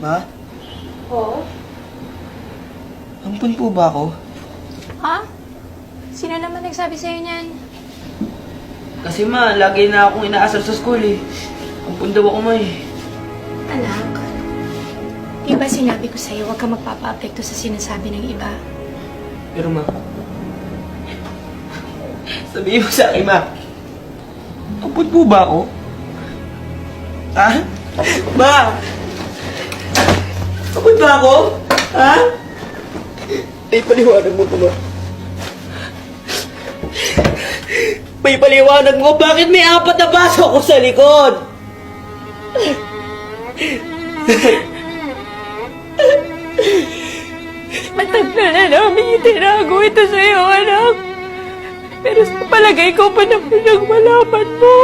Ma? Oo? Ampun po ba ako? Ha? Sino naman nagsabi sa'yo niyan? Kasi ma, lagi na akong inaasar sa school eh. Ampun daw ako, ma eh. Anak, di ba sinabi ko sa'yo huwag ka magpapa-apekto sa sinasabi ng iba? Pero ma, sabihin mo sa akin, ma. Ampun po ba ako? Ha? Ma! Ampun ba ako? Ha? May paliwanag mo ko, ma. May paliwanag mo, bakit may 4 na baso ko sa likod? Matagal na namin itinago ito sa'yo, anak. Pero sa palagay ko pa na pinagmalaman mo.